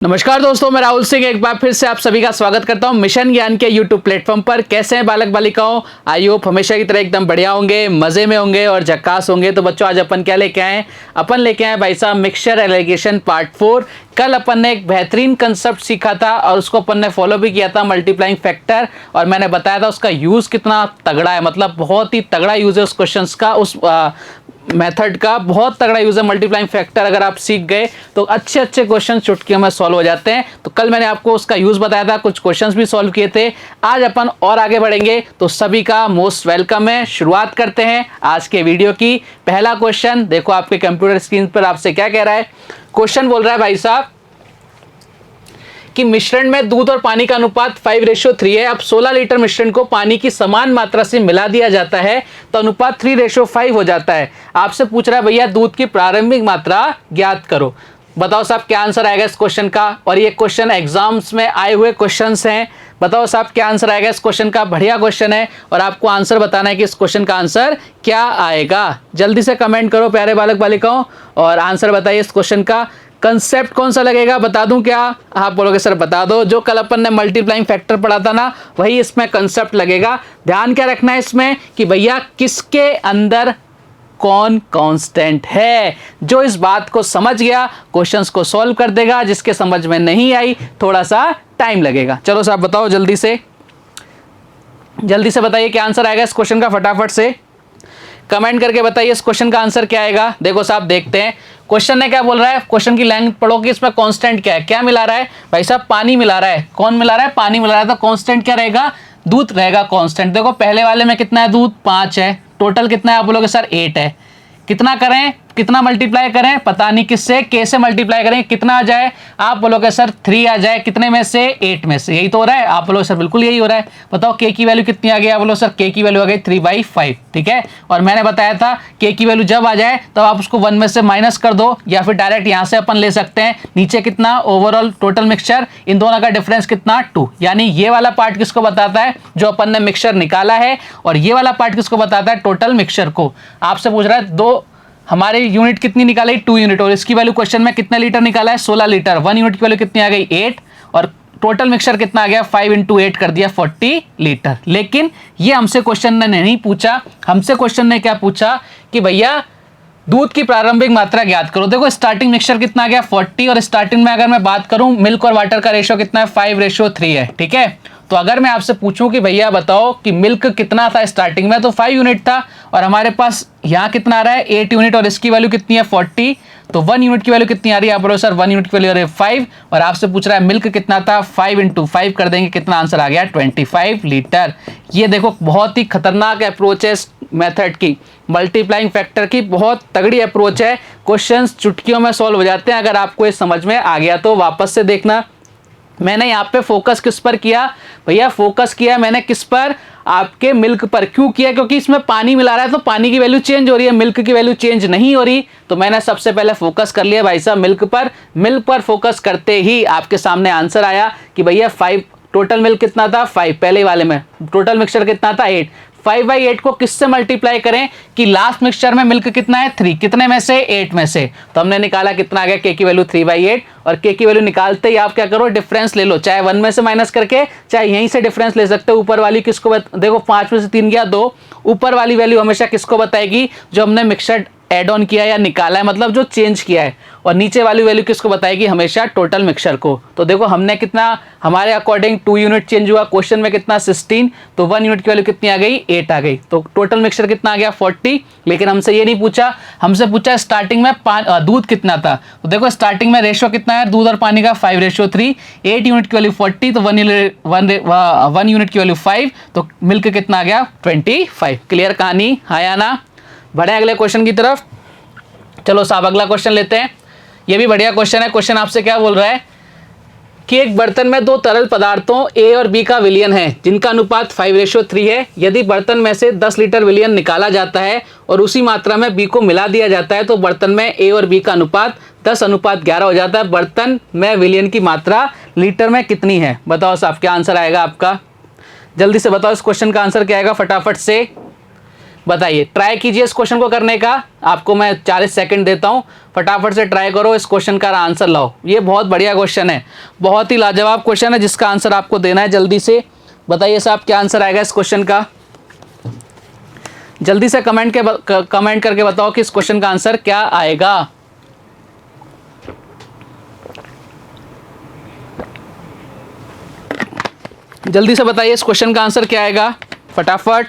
नमस्कार दोस्तों, मैं राहुल सिंह एक बार फिर से आप सभी का स्वागत करता हूं मिशन ज्ञान के यूट्यूब प्लेटफॉर्म पर। कैसे हैं बालक बालिकाओं? आई होप हमेशा की तरह एकदम बढ़िया होंगे, मजे में होंगे और झक्कास होंगे। तो बच्चों, आज अपन क्या लेके आए? अपन लेके आए भाई साहब मिक्सचर एलिगेशन पार्ट 4। कल अपन ने एक बेहतरीन कंसेप्ट सीखा था और उसको अपन ने फॉलो भी किया था, मल्टीप्लाइंग फैक्टर। और मैंने बताया था उसका यूज कितना तगड़ा है, मतलब बहुत ही तगड़ा यूज है उस क्वेश्चन का, उस मेथड का बहुत तगड़ा यूज है मल्टीप्लाइंग फैक्टर। अगर आप सीख गए तो अच्छे अच्छे क्वेश्चन चुटकियों में सॉल्व हो जाते हैं। तो कल मैंने आपको उसका यूज बताया था, कुछ क्वेश्चंस भी सॉल्व किए थे। आज अपन और आगे बढ़ेंगे, तो सभी का मोस्ट वेलकम है। शुरुआत करते हैं आज के वीडियो की। पहला क्वेश्चन देखो आपके कंप्यूटर स्क्रीन पर, आपसे क्या कह रहा है? क्वेश्चन बोल रहा है भाई साहब कि मिश्रण में दूध और पानी का अनुपात 5:3 है। अब 16 लीटर मिश्रण को पानी की समान मात्रा से मिला दिया जाता है तो अनुपात 3:5 हो जाता है। आपसे पूछ रहा है भैया दूध की प्रारंभिक मात्रा ज्ञात करो। बताओ साहब क्या आंसर आएगा इस क्वेश्चन का? और ये क्वेश्चन एग्जाम्स में आए हुए क्वेश्चंस हैं। बताओ साहब क्या आंसर आएगा इस क्वेश्चन का? बढ़िया क्वेश्चन है और आपको आंसर बताना है कि इस क्वेश्चन का आंसर क्या आएगा। जल्दी से कमेंट करो प्यारे बालक बालिकाओं और आंसर बताइए इस क्वेश्चन का। कंसेप्ट कौन सा लगेगा बता दूं क्या? आप बोलोगे सर बता दो। जो कल अपन ने मल्टीप्लाइंग फैक्टर पढ़ा था ना, वही इसमें कंसेप्ट लगेगा। ध्यान क्या रखना है इसमें कि भैया किसके अंदर कौन कांस्टेंट है। जो इस बात को समझ गया क्वेश्चंस को सॉल्व कर देगा, जिसके समझ में नहीं आई थोड़ा सा टाइम लगेगा। चलो साहब बताओ जल्दी से बताइए क्या आंसर आएगा इस क्वेश्चन का। फटाफट से कमेंट करके बताइए इस क्वेश्चन का आंसर क्या आएगा। देखो साहब देखते हैं क्वेश्चन ने क्या बोल रहा है। क्वेश्चन की लाइन पढ़ो कि इसमें कांस्टेंट क्या है। क्या मिला रहा है भाई साहब? पानी मिला रहा है। कौन मिला रहा है? पानी मिला रहा है। तो कांस्टेंट क्या रहेगा? दूध रहेगा कांस्टेंट। देखो पहले वाले में कितना है? दूध 5 है। टोटल कितना है? आप बोलोगे सर 8 है। कितना करें, कितना मल्टीप्लाई करें? पता नहीं किससे, के से मल्टीप्लाई करें कितना आ जाए? आप बोलोगे सर 3 आ जाए। कितने में से? 8 में से। यही तो हो रहा है। आप बोलोगे सर बिल्कुल यही हो रहा है। बताओ के की वैल्यू कितनी आ गई? आप बोलो सर के की वैल्यू आ गई 3/5। ठीक है। और मैंने बताया था के की वैल्यू जब आ जाए तब आप उसको 1 में से माइनस कर दो, या फिर डायरेक्ट यहां से अपन ले सकते हैं। नीचे कितना ओवरऑल टोटल मिक्सचर, इन दोनों का डिफरेंस कितना? 2। यानी ये वाला पार्ट किसको बताता है? जो अपन ने मिक्सचर निकाला है। और ये वाला पार्ट किसको बताता है? टोटल मिक्सचर को। आपसे पूछ रहा है दो हमारे यूनिट कितनी निकाली? 2 यूनिट। और इसकी वैल्यू क्वेश्चन में कितने लीटर निकाला है? 16 लीटर। 1 यूनिट की वैल्यू कितनी आ गई? 8। और टोटल मिक्सचर कितना आ गया? 5 × 8 कर दिया 40 लीटर। लेकिन ये हमसे क्वेश्चन ने नहीं पूछा। हमसे क्वेश्चन ने क्या पूछा कि भैया दूध की प्रारंभिक मात्रा ज्ञात करो। देखो स्टार्टिंग मिक्सचर कितना आ गया? 40। और स्टार्टिंग में अगर मैं बात करूं मिल्क और वाटर का रेशियो कितना है? 5:3 है। ठीक है। तो अगर मैं आपसे पूछूं कि भैया बताओ कि मिल्क कितना था स्टार्टिंग में, तो 5 यूनिट था। और हमारे पास यहाँ कितना आ रहा है? 8 यूनिट। और इसकी वैल्यू कितनी है? 40। तो 1 यूनिट की वैल्यू कितनी आ रही है? आप बोलो सर 1 यूनिट की वैल्यू आ रही है 5। और आपसे पूछ रहा है मिल्क कितना था? 5 × 5 कर देंगे, कितना आंसर आ गया? 25 लीटर। ये देखो बहुत ही खतरनाक अप्रोच है मेथड की, मल्टीप्लाइंग फैक्टर की बहुत तगड़ी अप्रोच है। क्वेश्चंस चुटकियों में सॉल्व हो जाते हैं। अगर आपको ये समझ में आ गया तो वापस से देखना। मैंने यहाँ पे फोकस किस पर किया भैया? फोकस किया मैंने किस पर? आपके मिल्क पर। क्यों किया? क्योंकि इसमें पानी मिला रहा है तो पानी की वैल्यू चेंज हो रही है, मिल्क की वैल्यू चेंज नहीं हो रही। तो मैंने सबसे पहले फोकस कर लिया भाई साहब मिल्क पर। मिल्क पर फोकस करते ही आपके सामने आंसर आया कि भैया 5। टोटल मिल्क कितना था? 5 पहले वाले में। टोटल मिक्सचर कितना था? 8। 5/8 को किससे मल्टीप्लाई करें कि लास्ट मिक्सचर में मिल्क कितना है? 3। कितने में से? 8 में से। तो हमने निकाला कितना आ गया? के की वैल्यू 3/8। और के की वैल्यू निकालते ही आप क्या करो? डिफरेंस ले लो, चाहे 1 में से माइनस करके, चाहे यहीं से डिफरेंस ले सकते हो। ऊपर वाली किसको देखो 5 में से 3 गया 2। ऊपर वाली वैल्यू हमेशा किसको बताएगी? जो हमने मिक्सचर एड ऑन किया या निकाला है, मतलब जो चेंज किया है। और नीचे वाली वैल्यू किसको बताएगी? हमेशा टोटल मिक्सचर को। तो देखो हमने कितना, हमारे अकॉर्डिंग 2 यूनिट चेंज हुआ। क्वेश्चन में कितना? 16। तो 1 यूनिट की वैल्यू कितनी आ गई? 8 आ गई। तो टोटल मिक्सचर कितना आ गया? 40। लेकिन हमसे ये नहीं पूछा, हमसे पूछा स्टार्टिंग में दूध कितना था। तो देखो स्टार्टिंग में रेशियो कितना है दूध और पानी का? 5:3। 8 यूनिट की वैल्यू 40। तो 1 यूनिट की वैल्यू 5। तो मिल्क कितना आ गया? 25। क्लियर कहानी? आया ना? बढ़े अगले क्वेश्चन की तरफ। चलो साहब अगला क्वेश्चन लेते हैं। ये भी बढ़िया क्वेश्चन है। क्वेश्चन आपसे क्या बोल रहा है कि एक बर्तन में 2 तरल पदार्थों ए और बी का विलयन है जिनका अनुपात 5:3 है। यदि बर्तन में से 10 लीटर विलयन निकाला जाता है और उसी मात्रा में बी को मिला दिया जाता है तो बर्तन में ए और बी का अनुपात 10:11 हो जाता है। बर्तन में विलयन की मात्रा लीटर में कितनी है? बताओ साहब क्या आंसर आएगा आपका? जल्दी से बताओ इस क्वेश्चन का आंसर क्या आएगा? फटाफट से बताइए, ट्राई कीजिए इस क्वेश्चन को करने का। आपको मैं 40 सेकंड देता हूं, फटाफट से ट्राई करो, इस क्वेश्चन का आंसर लाओ। ये बहुत बढ़िया क्वेश्चन है, बहुत ही लाजवाब क्वेश्चन है, जिसका आंसर आपको देना है जल्दी से। बताइए साहब क्या आंसर आएगा इस क्वेश्चन का, जल्दी से कमेंट करके बताओ कि इस क्वेश्चन का आंसर क्या आएगा। जल्दी से बताइए इस क्वेश्चन का आंसर क्या आएगा, फटाफट।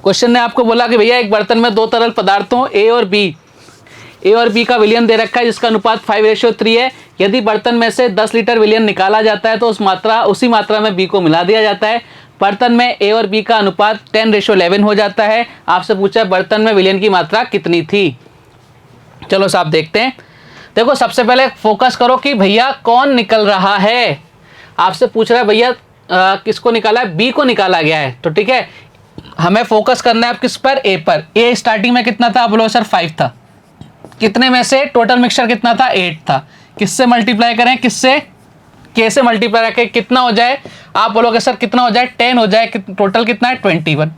क्वेश्चन ने आपको बोला कि भैया एक बर्तन में दो तरल पदार्थों ए और बी का विलयन दे रखा है, जिसका अनुपात 5:3 है। यदि बर्तन में से 10 लीटर विलयन निकाला जाता है तो उसी मात्रा में बी को मिला दिया जाता है। बर्तन में ए और बी का अनुपात 10:11 हो जाता है। आपसे पूछा बर्तन में विलयन की मात्रा कितनी थी। चलो साहब देखते हैं। देखो सबसे पहले फोकस करो कि भैया कौन निकल रहा है। आपसे पूछ रहा है भैया किसको निकाला है, बी को निकाला गया है, तो ठीक है हमें फोकस करना है आप किस पर, ए पर। ए स्टार्टिंग में कितना था, बोलो सर 5 था। कितने में से टोटल मिक्सचर कितना था, 8 था। किससे मल्टीप्लाई करें, किससे, के से मल्टीप्लाई करके कितना हो जाए, आप बोलोगे सर कितना हो जाए, 10 हो जाए। टोटल कितना है 21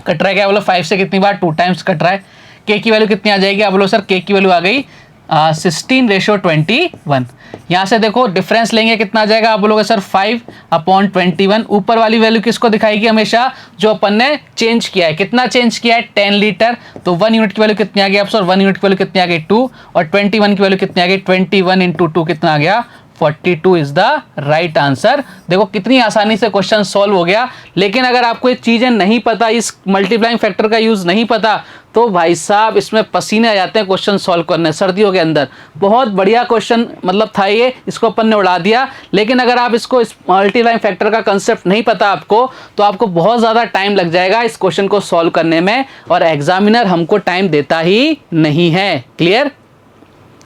कट रहा है। क्या बोलो 5 से कितनी बार, 2 टाइम्स कट रहा है। के की वैल्यू कितनी आ जाएगी, आप बोलो सर के की वैल्यू आ गई 16:21। यहाँ से देखो डिफरेंस लेंगे कितना आ जाएगा, आप बोलोगे सर 5/21। ऊपर वाली वैल्यू किसको दिखाएगी, हमेशा जो अपन ने चेंज किया है। कितना चेंज किया है, 10 लीटर। तो 1 यूनिट की वैल्यू कितनी आ गई, आप सर 1 यूनिट की वैल्यू कितनी आ गई 2, और 21 की वैल्यू कितनी आ गई 21 × 2 कितना आ गया 42 इज द राइट आंसर। देखो कितनी आसानी से क्वेश्चन सॉल्व हो गया। लेकिन अगर आपको ये चीजें नहीं पता, इस मल्टीप्लाइंग फैक्टर का यूज नहीं पता, तो भाई साहब इसमें पसीने आ जाते हैं क्वेश्चन सॉल्व करने सर्दियों के अंदर। बहुत बढ़िया क्वेश्चन मतलब था ये, इसको अपन ने उड़ा दिया। लेकिन अगर आप इसको इस मल्टीप्लाइंग फैक्टर का कंसेप्ट नहीं पता आपको, तो आपको बहुत ज़्यादा टाइम लग जाएगा इस क्वेश्चन को सॉल्व करने में, और एग्जामिनर हमको टाइम देता ही नहीं है। क्लियर,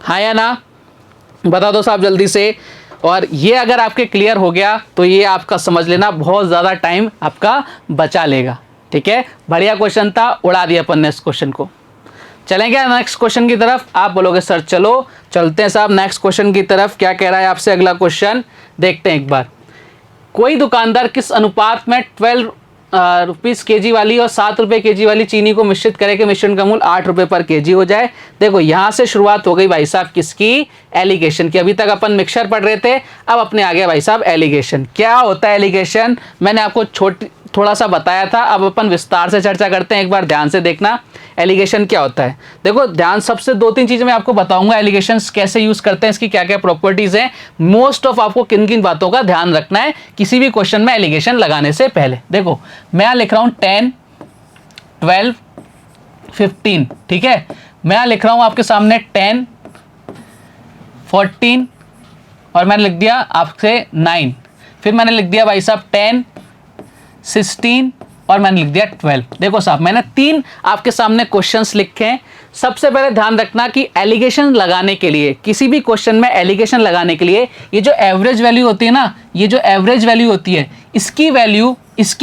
हाँ या ना, बता दो साहब जल्दी से। और ये अगर आपके क्लियर हो गया तो ये आपका समझ लेना बहुत ज़्यादा टाइम आपका बचा लेगा। ठीक है, बढ़िया क्वेश्चन था, उड़ा दिया अपन ने इस क्वेश्चन को। चलेंगे नेक्स्ट क्वेश्चन की तरफ। आप बोलोगे सर चलो चलते हैं साहब नेक्स्ट क्वेश्चन की तरफ। क्या कह रहा है आपसे अगला क्वेश्चन, देखते हैं एक बार। कोई दुकानदार किस अनुपात में 12 रुपीस केजी वाली और 7 रुपये केजी वाली चीनी को मिश्रित करे कि मिश्रण का मूल्य 8 रुपये पर केजी हो जाए। देखो यहाँ से शुरुआत हो गई भाई साहब किसकी, एलिगेशन की। अभी तक अपन मिक्सचर पढ़ रहे थे, अब अपने आ गया भाई साहब एलिगेशन। क्या होता है एलिगेशन, मैंने आपको थोड़ा सा बताया था, अब अपन विस्तार से चर्चा करते हैं। एक बार ध्यान से देखना एलिगेशन क्या होता है। देखो ध्यान, सबसे 2-3 चीज़ें मैं आपको बताऊंगा एलिगेशंस कैसे यूज़ करते हैं, इसकी क्या क्या प्रॉपर्टीज़ हैं। मोस्ट ऑफ आपको किन किन बातों का ध्यान रखना है किसी भी क्वेश्चन में एलिगेशन लगाने से पहले। देखो मैं यहाँ लिख रहा हूँ 10, 12, 15, ठीक है। मैं यहाँ लिख रहा हूँ आपके सामने 10, 14 और मैंने लिख दिया आपसे 9। फिर मैंने लिख दिया भाई साहब 10, 16 और मैंने लिख दिया 12। देखो साहब मैंने 3 आपके सामने क्वेश्चंस लिखे हैं। सबसे पहले ध्यान रखना कि एलिगेशन लगाने के लिए, किसी भी क्वेश्चन में एलिगेशन लगाने के लिए, ये जो एवरेज वैल्यू होती है ना, ये जो एवरेज वैल्यू होती है, इसकी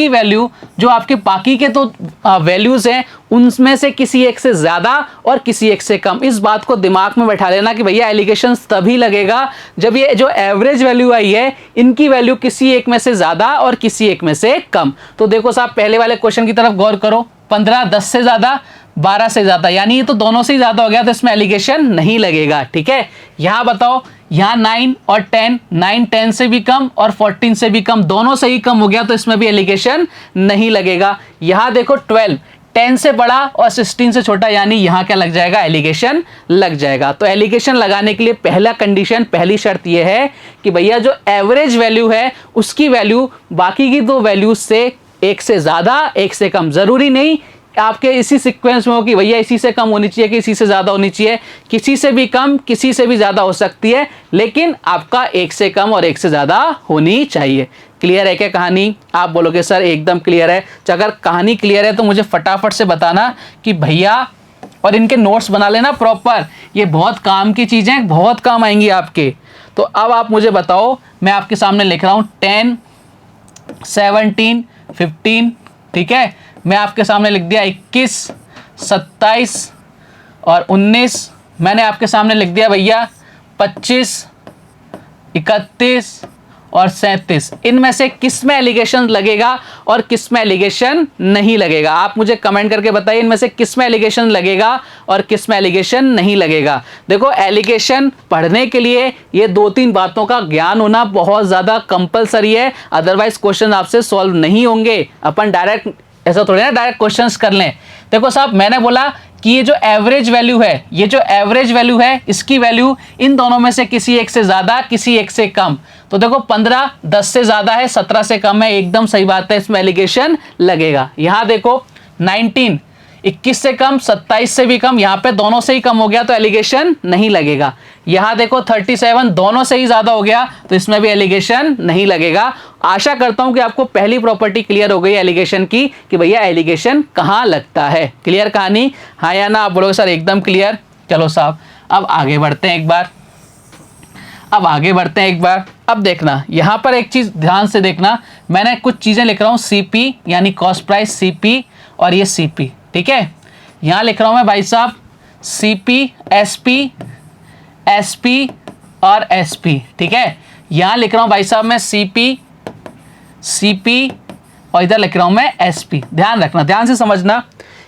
वैल्यू जो आपके बाकी के तो वैल्यूज़ हैं उनमें से किसी एक से ज़्यादा और किसी एक से कम। इस बात को दिमाग में बैठा लेना कि भैया एलिगेशन तभी लगेगा जब ये जो एवरेज वैल्यू आई है इनकी वैल्यू किसी एक में से ज़्यादा और किसी एक में से कम। तो देखो साहब पहले वाले क्वेश्चन की तरफ गौर करो, 15 10 से ज़्यादा, 12 से ज़्यादा, यानी ये तो दोनों से ही ज़्यादा हो गया, तो इसमें एलिगेशन नहीं लगेगा। ठीक है, यहाँ बताओ, यहाँ 9 और 10, 9 10 से भी कम और 14 से भी कम, दोनों से ही कम हो गया, तो इसमें भी एलिगेशन नहीं लगेगा। यहाँ देखो 12 10 से बड़ा और 16 से छोटा, यानी यहाँ क्या लग जाएगा, एलिगेशन लग जाएगा। तो एलिगेशन लगाने के लिए पहला कंडीशन, पहली शर्त यह है कि भैया जो एवरेज वैल्यू है उसकी वैल्यू बाकी की दो वैल्यूज से एक से ज़्यादा एक से कम, ज़रूरी नहीं आपके इसी सीक्वेंस में हो कि भैया इसी से कम होनी चाहिए कि इसी से ज़्यादा होनी चाहिए, किसी से भी कम किसी से भी ज़्यादा हो सकती है, लेकिन आपका एक से कम और एक से ज़्यादा होनी चाहिए। क्लियर है क्या कहानी? आप बोलोगे सर एकदम क्लियर है। तो अगर कहानी क्लियर है तो मुझे फटाफट से बताना कि भैया, और इनके नोट्स बना लेना प्रॉपर, ये बहुत काम की चीज़ें, बहुत काम आएंगी आपके। तो अब आप मुझे बताओ, मैं आपके सामने लिख रहा हूँ 10, 17, 15, ठीक है। मैं आपके सामने लिख दिया 21, 27 और 19। मैंने आपके सामने लिख दिया भैया 25, 31 और 37, इनमें से किस में एलिगेशन लगेगा और किस में एलिगेशन नहीं लगेगा? आप मुझे कमेंट करके बताइए इनमें से किस में एलिगेशन लगेगा और किस में एलिगेशन नहीं लगेगा। देखो, एलिगेशन पढ़ने के लिए ये 2-3 बातों का ज्ञान होना बहुत ज़्यादा कंपलसरी है, अदरवाइज क्वेश्चन आपसे सॉल्व नहीं होंगे। अपन डायरेक्ट ऐसा थोड़ी ना डायरेक्ट क्वेश्चंस कर लें। देखो साहब, मैंने बोला कि ये जो एवरेज वैल्यू है, ये जो एवरेज वैल्यू है, इसकी वैल्यू इन दोनों में से किसी एक से ज़्यादा, किसी एक से कम। तो देखो 15 10 से ज़्यादा है, 17 से कम है, एकदम सही बात है, इसमें एलिगेशन लगेगा। यहाँ देखो 19 21 से कम, 27 से भी कम, यहाँ पे दोनों से ही कम हो गया तो एलिगेशन नहीं लगेगा। यहाँ देखो 37 दोनों से ही ज़्यादा हो गया तो इसमें भी एलिगेशन नहीं लगेगा। आशा करता हूँ कि आपको पहली प्रॉपर्टी क्लियर हो गई एलिगेशन की कि भैया एलिगेशन कहाँ लगता है। क्लियर कहानी? हाँ या ना? आप बोलोगे सर एकदम क्लियर। चलो साहब, अब आगे बढ़ते हैं एक बार। अब देखना, यहाँ पर एक चीज़ ध्यान से देखना, मैंने कुछ चीज़ें लिख रहा हूँ, सीपी यानी कॉस्ट प्राइस, सीपी और ये सीपी, ठीक है। यहाँ लिख रहा हूँ मैं भाई साहब सीपी, एसपी, एसपी और एसपी, ठीक है। यहाँ लिख रहा हूँ भाई साहब मैं सीपी, सीपी और इधर लिख रहा हूँ मैं एसपी। ध्यान रखना, ध्यान से समझना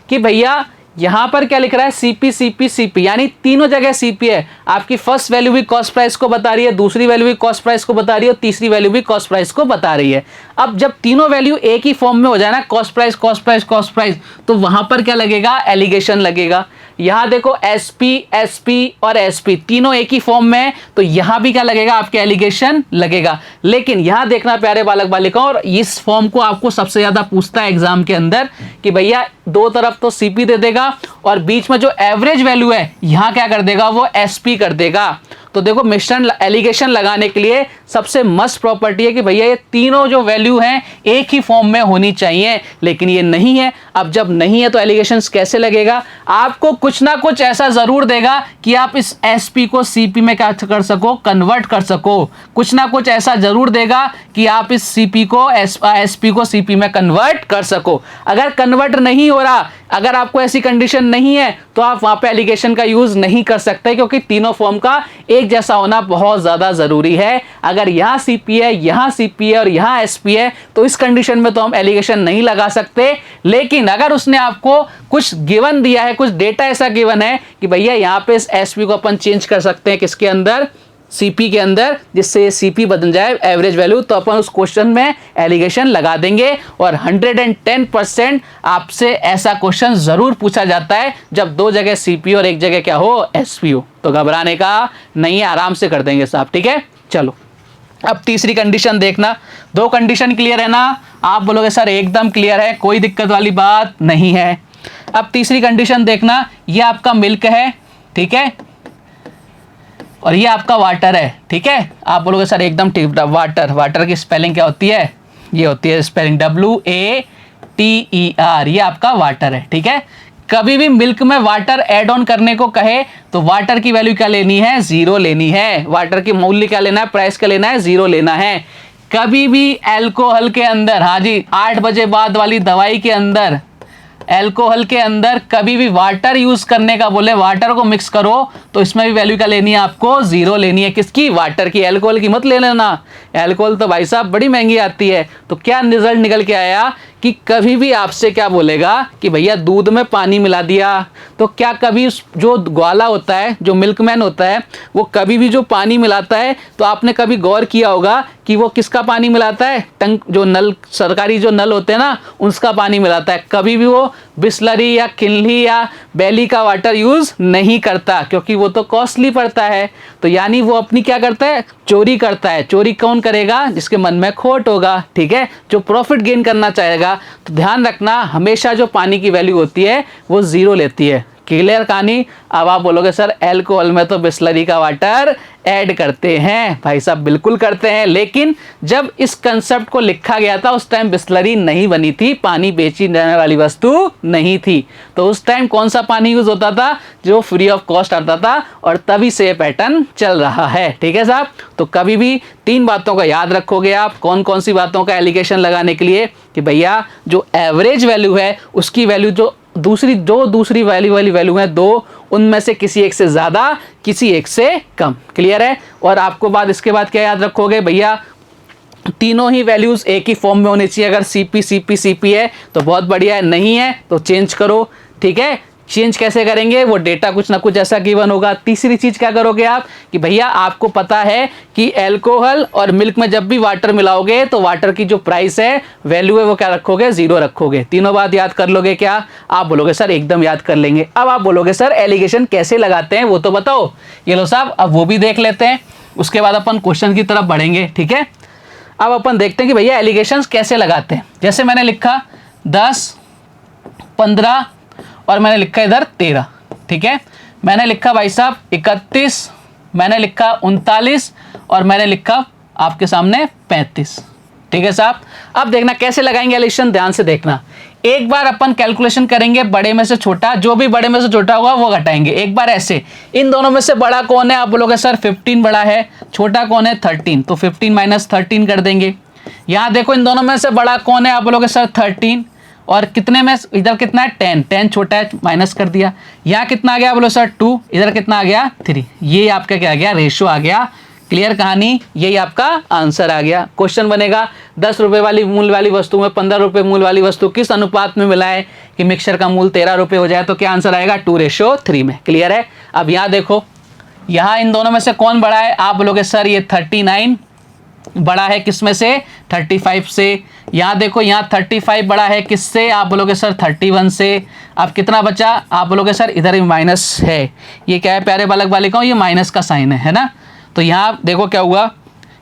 कि भैया यहाँ पर क्या लिख रहा है, सीपी सीपी सीपी, यानी तीनों जगह सीपी है। आपकी फर्स्ट वैल्यू भी कॉस्ट प्राइस को बता रही है, दूसरी वैल्यू भी कॉस्ट प्राइस को बता रही है और तीसरी वैल्यू भी कॉस्ट प्राइस को बता रही है। अब जब तीनों वैल्यू एक ही फॉर्म में हो जाए ना, cost price cost price cost price, तो वहां पर क्या लगेगा, एलिगेशन लगेगा। यहाँ देखो एसपी, एसपी और एसपी तीनों एक ही फॉर्म में है तो यहाँ भी क्या लगेगा, आपके एलिगेशन लगेगा। लेकिन यहाँ देखना प्यारे बालक बालिकाओं, और इस फॉर्म को आपको सबसे ज्यादा पूछता है एग्जाम के अंदर कि भैया दो तरफ तो सीपी दे देगा और बीच में जो एवरेज वैल्यू है यहाँ क्या कर देगा, वो एसपी कर देगा। तो देखो मिश्रण एलिगेशन लगाने के लिए सबसे मस्ट प्रॉपर्टी है कि भैया ये तीनों जो वैल्यू हैं एक ही फॉर्म में होनी चाहिए, लेकिन ये नहीं है। अब जब नहीं है तो एलिगेशन कैसे लगेगा, आपको कुछ ना कुछ ऐसा जरूर देगा कि आप इस एसपी को सीपी में क्या कर सको, कन्वर्ट कर सको। कुछ ना कुछ ऐसा जरूर देगा कि आप इस सीपी को एसपी को सीपी में कन्वर्ट कर सको। अगर कन्वर्ट नहीं हो रहा, अगर आपको ऐसी कंडीशन नहीं है तो आप वहां पे एलिगेशन का यूज नहीं कर सकते, क्योंकि तीनों फॉर्म का एक जैसा होना बहुत ज्यादा जरूरी है। अगर यहाँ सीपी है, यहाँ सीपी है और यहाँ एसपी है तो इस कंडीशन में तो हम एलिगेशन नहीं लगा सकते। लेकिन अगर उसने आपको कुछ गिवन दिया है, कुछ डेटा ऐसा गिवन है कि भैया यहाँ पे इस एसपी को अपन चेंज कर सकते हैं किसके अंदर, सीपी के अंदर, जिससे सीपी बदल जाए एवरेज वैल्यू, तो अपन उस क्वेश्चन में एलिगेशन लगा देंगे। और 110% आपसे ऐसा क्वेश्चन जरूर पूछा जाता है जब दो जगह सीपी और एक जगह क्या हो, एसपी हो। तो घबराने का नहीं है, आराम से कर देंगे साहब, ठीक है। चलो अब तीसरी कंडीशन देखना। दो कंडीशन क्लियर है ना? आप बोलोगे सर एकदम क्लियर है, कोई दिक्कत वाली बात नहीं है। अब तीसरी कंडीशन देखना, ये आपका मिल्क है, ठीक है, और ये आपका वाटर है, ठीक है। आप बोलोगे सर एकदम ठीक, वाटर, वाटर की स्पेलिंग क्या होती है, ये होती है स्पेलिंग WATER, ये आपका वाटर है, ठीक है। कभी भी मिल्क में वाटर ऐड ऑन करने को कहे तो वाटर की वैल्यू क्या लेनी है, 0 लेनी है। वाटर की मूल्य क्या लेना है, प्राइस क्या लेना है, 0 लेना है। कभी भी एल्कोहल के अंदर, हाँ जी, 8 बजे बाद वाली दवाई के अंदर, एल्कोहल के अंदर कभी भी वाटर यूज करने का बोले, वाटर को मिक्स करो, तो इसमें भी वैल्यू क्या लेनी है आपको, 0 लेनी है। किसकी, वाटर की, एल्कोहल की मत ले लेना। एल्कोहल तो भाई साहब बड़ी महंगी आती है। तो क्या रिजल्ट निकल के आया कि कभी भी आपसे क्या बोलेगा कि भैया दूध में पानी मिला दिया, तो क्या कभी जो ग्वाला होता है, जो मिल्कमैन होता है, वो कभी भी जो पानी मिलाता है तो आपने कभी गौर किया होगा कि वो किसका पानी मिलाता है, टंक जो नल, सरकारी जो नल होते हैं ना, उसका पानी मिलाता है। कभी भी वो बिस्लरी या किनली या बैली का वाटर यूज नहीं करता, क्योंकि वो तो कॉस्टली पड़ता है। तो यानी वो अपनी क्या करता है, चोरी करता है। चोरी कौन करेगा, जिसके मन में खोट होगा, ठीक है, जो प्रॉफिट गेन करना चाहेगा। तो ध्यान रखना, हमेशा जो पानी की वैल्यू होती है वो 0 लेती है। क्लियर कहानी? अब आप बोलोगे सर एल्कोहल में तो बिस्लरी का वाटर ऐड करते हैं। भाई साहब बिल्कुल करते हैं, लेकिन जब इस कंसेप्ट को लिखा गया था उस टाइम बिस्लरी नहीं बनी थी, पानी बेची जाने वाली वस्तु नहीं थी। तो उस टाइम कौन सा पानी यूज होता था, जो फ्री ऑफ कॉस्ट आता था, और तभी से ये पैटर्न चल रहा है, ठीक है साहब। तो कभी भी 3 बातों का याद रखोगे आप, कौन कौन सी बातों का एलिगेशन लगाने के लिए, कि भैया जो एवरेज वैल्यू है उसकी वैल्यू जो दूसरी वैल्यू वाली वैल्यू है 2, उनमें से किसी एक से ज़्यादा, किसी एक से कम। क्लियर है? और आपको इसके बाद क्या याद रखोगे भैया, तीनों ही वैल्यूज़ एक ही फॉर्म में होनी चाहिए। अगर CP CP CP है तो बहुत बढ़िया है, नहीं है तो चेंज करो, ठीक है। चेंज कैसे करेंगे, वो डेटा कुछ ना कुछ ऐसा गिवन होगा। तीसरी चीज़ क्या करोगे आप कि भैया आपको पता है कि एल्कोहल और मिल्क में जब भी वाटर मिलाओगे तो वाटर की जो प्राइस है, वैल्यू है, वो क्या रखोगे, 0 रखोगे। तीनों बात याद कर लोगे क्या? आप बोलोगे सर एकदम याद कर लेंगे। अब आप बोलोगे सर एलिगेशन कैसे लगाते हैं वो तो बताओ। ये लो साहब, अब वो भी देख लेते हैं, उसके बाद अपन क्वेश्चन की तरफ बढ़ेंगे, ठीक है। अब अपन देखते हैं कि भैया एलिगेशंस कैसे लगाते हैं। जैसे मैंने लिखा 10, 15 और मैंने लिखा इधर 13, ठीक है। मैंने लिखा भाई साहब 31, मैंने लिखा 39 और मैंने लिखा आपके सामने 35, ठीक है साहब। अब देखना कैसे लगाएंगे एलिगेशन, ध्यान से देखना। एक बार अपन कैलकुलेशन करेंगे बड़े में से छोटा, जो भी बड़े में से छोटा होगा वो घटाएंगे। एक बार ऐसे, इन दोनों में से बड़ा कौन है? आप बोलोगे सर 15 बड़ा है, छोटा कौन है 13, तो 15 माइनस 13 कर देंगे। यहाँ देखो इन दोनों में से बड़ा कौन है? आप बोलोगे सर 13, और कितने में इधर कितना है 10 छोटा है, माइनस कर दिया। यहाँ कितना आ गया? बोलो सर 2, इधर कितना आ गया 3। ये आपका क्या आ गया? रेशो आ गया। क्लियर कहानी, यही आपका आंसर आ गया। क्वेश्चन बनेगा 10 रुपए वाली मूल्य वाली वस्तु में 15 रुपए मूल्य वाली वस्तु किस अनुपात में मिलाए कि मिक्सचर का मूल्य 13 रुपए हो जाए, तो क्या आंसर आएगा? 2:3 में। क्लियर है। अब यहाँ देखो, यहाँ इन दोनों में से कौन बड़ा है? आप बोलोगे सर ये 39 बड़ा है, किस में से? 35 से। यहाँ देखो, यहाँ 35 बड़ा है किससे? आप बोलोगे सर 31 से। अब कितना बचा? आप बोलोगे सर इधर माइनस है, ये क्या है प्यारे बालक बालिकाओं? ये माइनस का साइन है ना। तो यहाँ देखो क्या हुआ,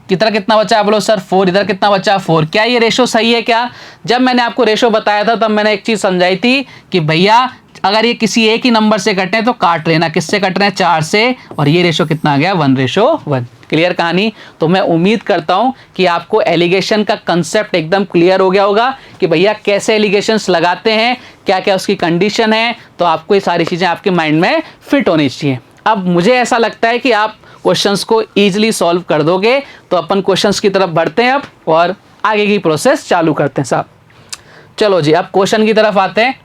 कितना बचा? आप बोलो सर 4, इधर कितना बचा? 4। क्या ये रेशो सही है क्या? जब मैंने आपको रेशो बताया था तब मैंने एक चीज़ समझाई थी कि भैया अगर ये किसी एक ही नंबर से कटे तो काट लेना। किससे कट रहे हैं? 4 से। और ये रेशो कितना आ गया? 1:1। क्लियर कहानी। तो मैं उम्मीद करता हूं कि आपको एलिगेशन का कंसेप्ट एकदम क्लियर हो गया होगा कि भैया कैसे एलिगेशंस लगाते हैं, क्या क्या उसकी कंडीशन है। तो आपको ये सारी चीज़ें आपके माइंड में फिट होनी चाहिए। अब मुझे ऐसा लगता है कि आप क्वेश्चंस को ईजिली सॉल्व कर दोगे। तो अपन क्वेश्चंस की तरफ बढ़ते हैं अब और आगे की प्रोसेस चालू करते हैं साहब। चलो जी, अब क्वेश्चन की तरफ आते हैं।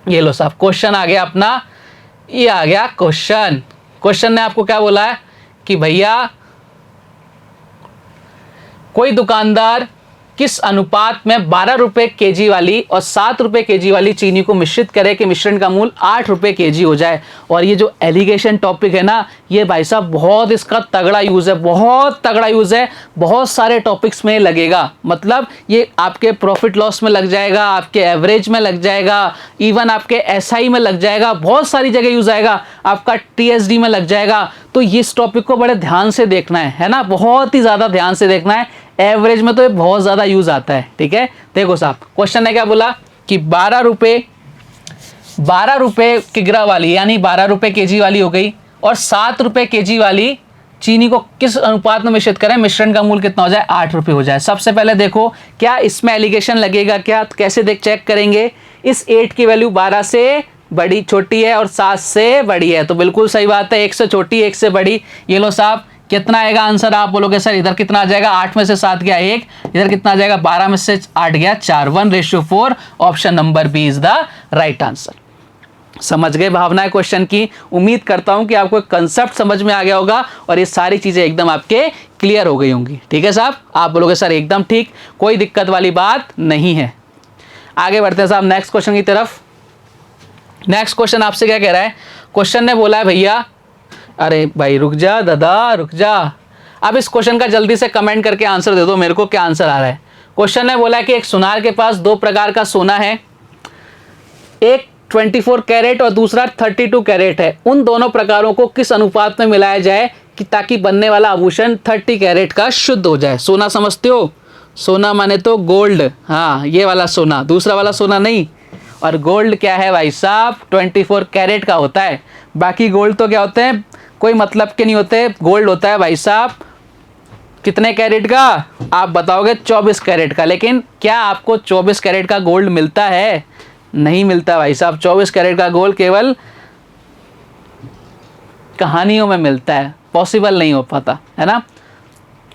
ये लो साहब, क्वेश्चन आ गया अपना, ये आ गया क्वेश्चन। क्वेश्चन ने आपको क्या बोला है कि भैया कोई दुकानदार किस अनुपात में 12 रुपए केजी वाली और 7 रुपए केजी वाली चीनी को मिश्रित करे कि मिश्रण का मूल्य 8 रुपए केजी हो जाए। और ये जो एलिगेशन टॉपिक है ना, ये भाई साहब बहुत इसका तगड़ा यूज़ है, बहुत तगड़ा यूज़ है। बहुत सारे टॉपिक्स में लगेगा, मतलब ये आपके प्रॉफिट लॉस में लग जाएगा, आपके एवरेज में लग जाएगा, इवन आपके SI में लग जाएगा, बहुत सारी जगह यूज़ आएगा, आपका TSD में लग जाएगा। तो इस टॉपिक को बड़े ध्यान से देखना है ना, बहुत ही ज़्यादा ध्यान से देखना है। एवरेज में तो ये बहुत ज़्यादा यूज़ आता है, ठीक है। देखो साहब, क्वेश्चन ने क्या बोला कि 12 रुपये किग्रा वाली यानी 12 रुपये केजी वाली हो गई और 7 रुपये केजी वाली चीनी को किस अनुपात में मिश्रित करें मिश्रण का मूल्य कितना हो जाए? 8 रुपये हो जाए। सबसे पहले देखो क्या इसमें एलिगेशन लगेगा क्या? तो कैसे चेक करेंगे? इस 8 की वैल्यू 12 से बड़ी छोटी है और 7 से बड़ी है, तो बिल्कुल सही बात है, 1 से छोटी 1 से बड़ी। ये लो साहब, कितना आएगा आंसर? आप बोलोगे सर इधर कितना आ जाएगा? 8 में से 7 गया 1, इधर कितना आ जाएगा? 12 में से 8 गया 4, 1:4। Option number B is the right answer. समझ गए भावनाएं क्वेश्चन की? उम्मीद करता हूं कि आपको कंसेप्ट समझ में आ गया होगा और ये सारी चीजें एकदम आपके क्लियर हो गई होंगी, ठीक है साहब। आप बोलोगे सर एकदम ठीक, कोई दिक्कत वाली बात नहीं है। आगे बढ़ते हैं साहब नेक्स्ट क्वेश्चन की तरफ। नेक्स्ट क्वेश्चन आपसे क्या कह रहा है? क्वेश्चन ने बोला है भैया, अरे भाई रुक जा दादा रुक जा, अब इस क्वेश्चन का जल्दी से कमेंट करके आंसर दे दो मेरे को, क्या आंसर आ रहा है। क्वेश्चन ने बोला है कि एक सुनार के पास 2 प्रकार का सोना है, एक 24 कैरेट और दूसरा 32 कैरेट है। उन दोनों प्रकारों को किस अनुपात में मिलाया जाए कि ताकि बनने वाला आभूषण 30 कैरेट का शुद्ध हो जाए? सोना समझते हो? सोना माने तो गोल्ड, हाँ ये वाला सोना, दूसरा वाला सोना नहीं। और गोल्ड क्या है भाई साहब? 24 कैरेट का होता है। बाकी गोल्ड तो क्या होते हैं, कोई मतलब के नहीं होते। गोल्ड होता है भाई साहब कितने कैरेट का? आप बताओगे 24 कैरेट का। लेकिन क्या आपको 24 कैरेट का गोल्ड मिलता है? नहीं मिलता भाई साहब। 24 कैरेट का गोल्ड केवल कहानियों में मिलता है, पॉसिबल नहीं हो पाता, है ना।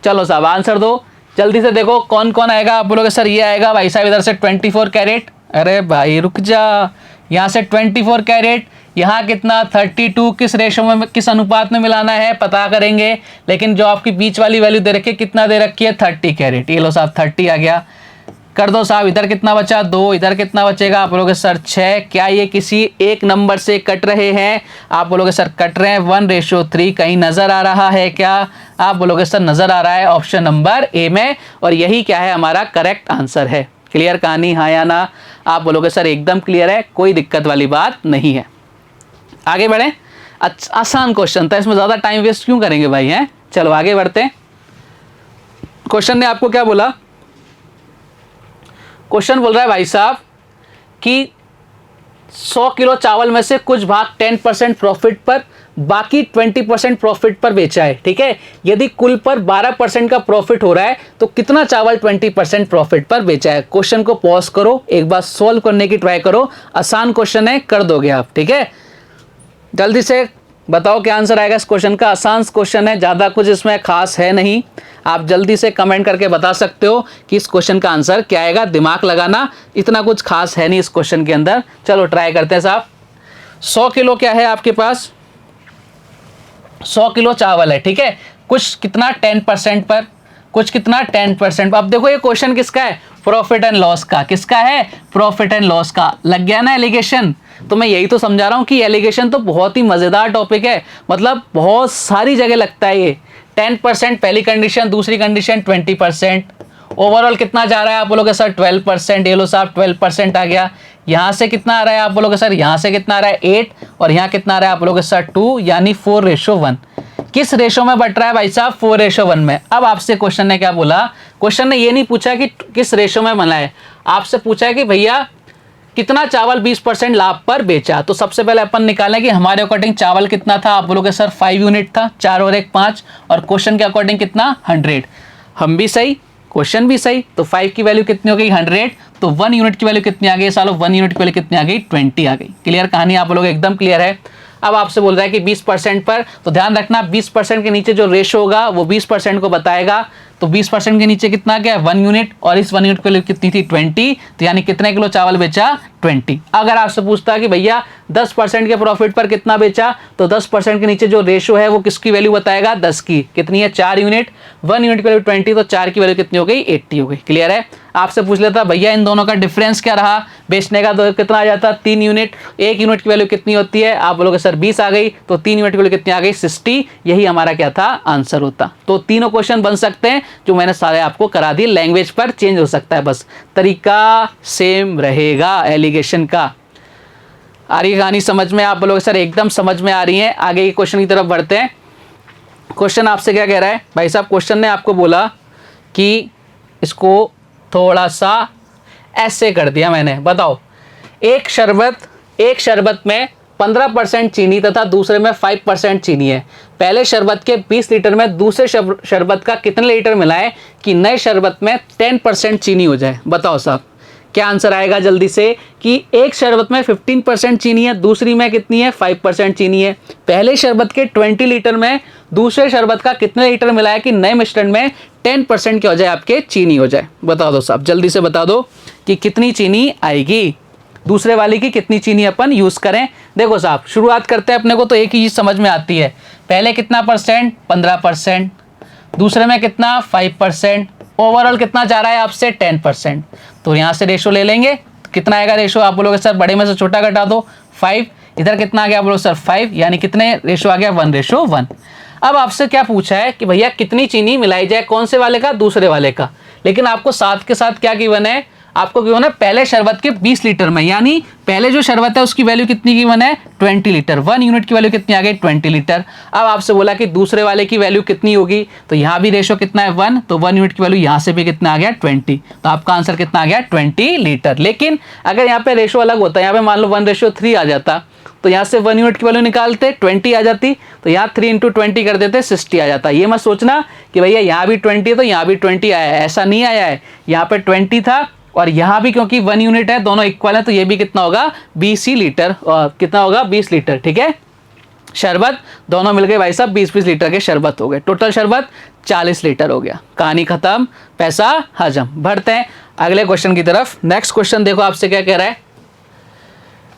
चलो साहब आंसर दो जल्दी से। देखो कौन कौन आएगा? आप बोलोगे सर ये आएगा भाई साहब इधर से 24 कैरेट। अरे भाई रुक जा, यहाँ से 24 कैरेट, यहाँ कितना 32, किस रेशो में, किस अनुपात में मिलाना है पता करेंगे। लेकिन जो आपकी बीच वाली वैल्यू दे रखी है, कितना दे रखी है 30 कैरेट, ये लो साहब 30 आ गया। कर दो साहब, इधर कितना बचा 2, इधर कितना बचेगा, आप बोलोगे सर 6। क्या ये किसी एक नंबर से कट रहे हैं, आप बोलोगे सर कट रहे हैं 1:3। कहीं नजर आ रहा है क्या, आप बोलोगे सर नजर आ रहा है ऑप्शन नंबर ए में, और यही क्या है हमारा करेक्ट आंसर है। क्लियर कहानी, हाँ या ना, आप बोलोगे सर एकदम क्लियर है, कोई दिक्कत वाली बात नहीं है। आगे बढ़े, आसान क्वेश्चन था, इसमें ज्यादा टाइम वेस्ट क्यों करेंगे भाई, हैं। चलो आगे बढ़ते हैं। क्वेश्चन ने आपको क्या बोला, क्वेश्चन बोल रहा है भाई साहब कि 100 किलो चावल में से कुछ भाग 10% प्रॉफिट पर, बाकी 20% प्रॉफिट पर बेचा है। ठीक है, यदि कुल पर 12% का प्रॉफिट हो रहा है तो कितना चावल 20% प्रॉफिट पर बेचा है। क्वेश्चन को पॉज करो, एक बार सॉल्व करने की ट्राई करो, आसान क्वेश्चन है, कर दोगे आप। ठीक है, जल्दी से बताओ क्या आंसर आएगा इस क्वेश्चन का। आसान क्वेश्चन है, ज़्यादा कुछ इसमें खास है नहीं, आप जल्दी से कमेंट करके बता सकते हो कि इस क्वेश्चन का आंसर क्या आएगा। दिमाग लगाना, इतना कुछ खास है नहीं इस क्वेश्चन के अंदर। चलो ट्राई करते हैं साहब। 100 किलो क्या है आपके पास, 100 किलो चावल है। ठीक है, कुछ कितना 10% पर, कुछ कितना 10%। अब देखो ये क्वेश्चन किसका है, प्रॉफिट एंड लॉस का। किसका है, प्रॉफिट एंड लॉस का। लग गया ना एलिगेशन, तो मैं यही तो समझा रहा हूं कि एलिगेशन तो बहुत ही मजेदार टॉपिक है, मतलब बहुत सारी जगह लगता है ये। 10% पहली कंडीशन, दूसरी कंडीशन 20%, ओवरऑल कितना जा रहा है, आप बोलोगे सर 12%, ये लो साहब 12% आ गया। यहाँ से कितना आ रहा है, आप बोलोगे सर यहाँ से कितना आ रहा है 8, और यहाँ कितना आ रहा है, आप बोलोगे सर 2, यानी 4:1। किस रेशो में बट रहा है भाई साहब, 4:1 में। अब आपसे क्वेश्चन ने क्या बोला, क्वेश्चन ने ये नहीं पूछा कि किस रेशो में बना है, आपसे पूछा है कि भैया कितना चावल 20% लाभ पर बेचा। तो सबसे पहले अपन निकालें कि हमारे अकॉर्डिंग चावल कितना था, आप बोलोगे सर 5 यूनिट था, 4 और 1 5, और क्वेश्चन के अकॉर्डिंग कितना 100। हम भी सही, क्वेश्चन भी सही, तो 5 की वैल्यू कितनी हो गई 100, तो 1 यूनिट की वैल्यू कितनी आ गई सालों, 1 यूनिट की वैल्यू कितनी आ गई 20 आ गई। क्लियर कहानी, आप बोलोगे एकदम क्लियर है। अब आपसे बोल रहा है कि 20% पर, तो ध्यान रखना 20% के नीचे जो रेशो होगा वो 20% को बताएगा। तो 20% के नीचे कितना क्या है 1 यूनिट, और इस 1 यूनिट की वैल्यू कितनी थी 20, तो यानी कितने किलो चावल बेचा 20। अगर आपसे पूछता है कि भैया 10% के प्रॉफिट पर कितना बेचा, तो 10% के नीचे जो रेशो है वो किसकी वैल्यू बताएगा 10 की, कितनी है 4 यूनिट, 1 यूनिट की वैल्यू 20, तो 4 की वैल्यू कितनी हो गई 80 हो गई। क्लियर है। आपसे पूछ लेता भैया इन दोनों का डिफरेंस क्या रहा बेचने का, तो कितना आ जाता 3 यूनिट, 1 यूनिट की वैल्यू कितनी होती है, आप बोलोगे सर 20 आ गई, तो 3 यूनिट की वैल्यू कितनी आ गई 60। यही हमारा क्या था आंसर होता। तो तीनों क्वेश्चन बन सकते हैं जो मैंने सारे आपको करा दिए, लैंग्वेज पर चेंज हो सकता है, बस तरीका सेम रहेगा एलिगेशन का। आ रही कहानी समझ में, आप बोलोगे सर एकदम समझ में आ रही है। आगे के क्वेश्चन की तरफ बढ़ते हैं। क्वेश्चन आपसे क्या कह रहा है भाई साहब, क्वेश्चन ने आपको बोला कि इसको थोड़ा सा ऐसे कर दिया मैंने, बताओ एक शरबत में 15% चीनी तथा दूसरे में 5% चीनी है। पहले शरबत के 20 लीटर में दूसरे शरबत का कितने लीटर मिलाएं कि नए शरबत में 10% चीनी हो जाए। बताओ साहब क्या आंसर आएगा जल्दी से, कि एक शरबत में 15% चीनी है, दूसरी में कितनी है 5% चीनी है। पहले शरबत के 20 लीटर में दूसरे शरबत का कितने लीटर मिलाया कि नए मिश्रण में 10% क्या हो जाए आपके चीनी हो जाए। बता दो साहब जल्दी से बता दो कि कितनी चीनी आएगी, दूसरे वाले की कितनी चीनी अपन यूज करें। देखो साहब शुरुआत करते हैं, अपने को तो एक ही चीज समझ में आती है, पहले कितना परसेंट 15%, दूसरे में कितना 5%, ओवरऑल कितना जा रहा है आपसे 10%। तो यहाँ से रेशो ले लेंगे, कितना आएगा रेशो, आप बोलोगे सर बड़े में से छोटा घटा दो 5, इधर कितना आ गया आप बोलोगे सर 5, यानी कितने रेशो आ गया 1:1। अब आपसे क्या पूछा है कि भैया कितनी चीनी मिलाई जाए, कौन से वाले का, दूसरे वाले का। लेकिन आपको साथ के साथ क्या गिवन है, आपको गिवन है पहले शरबत के 20 लीटर में, यानी पहले जो शरबत है उसकी वैल्यू कितनी गिवन है 20 लीटर, 1 यूनिट की वैल्यू कितनी आ गई 20 लीटर। अब आपसे बोला कि दूसरे वाले की वैल्यू कितनी होगी, तो यहाँ भी रेशो कितना है 1, तो 1 यूनिट की वैल्यू यहाँ से भी कितना आ गया 20, तो आपका आंसर कितना आ गया 20 लीटर। लेकिन अगर यहाँ पे रेशो अलग होता है, यहाँ पे मान लो 1:3 आ जाता, तो यहाँ से 1 यूनिट की वैल्यू निकालते 20 आ जाती, तो यहाँ 3 × 20 कर देते 60 आ जाता। ये मत सोचना कि भैया यहाँ भी 20 है तो यहाँ भी 20 आया है, ऐसा नहीं आया है। यहाँ पे 20 था और यहाँ भी क्योंकि 1 यूनिट है, दोनों इक्वल है, तो ये भी कितना होगा 20 लीटर, कितना होगा 20 लीटर। ठीक है, शरबत दोनों मिल गए भाई साहब 20-20 लीटर के शरबत हो गए, टोटल शरबत 40 लीटर हो गया। कहानी खत्म, पैसा हजम। बढ़ते हैं अगले क्वेश्चन की तरफ। नेक्स्ट क्वेश्चन देखो आपसे क्या कह रहा है,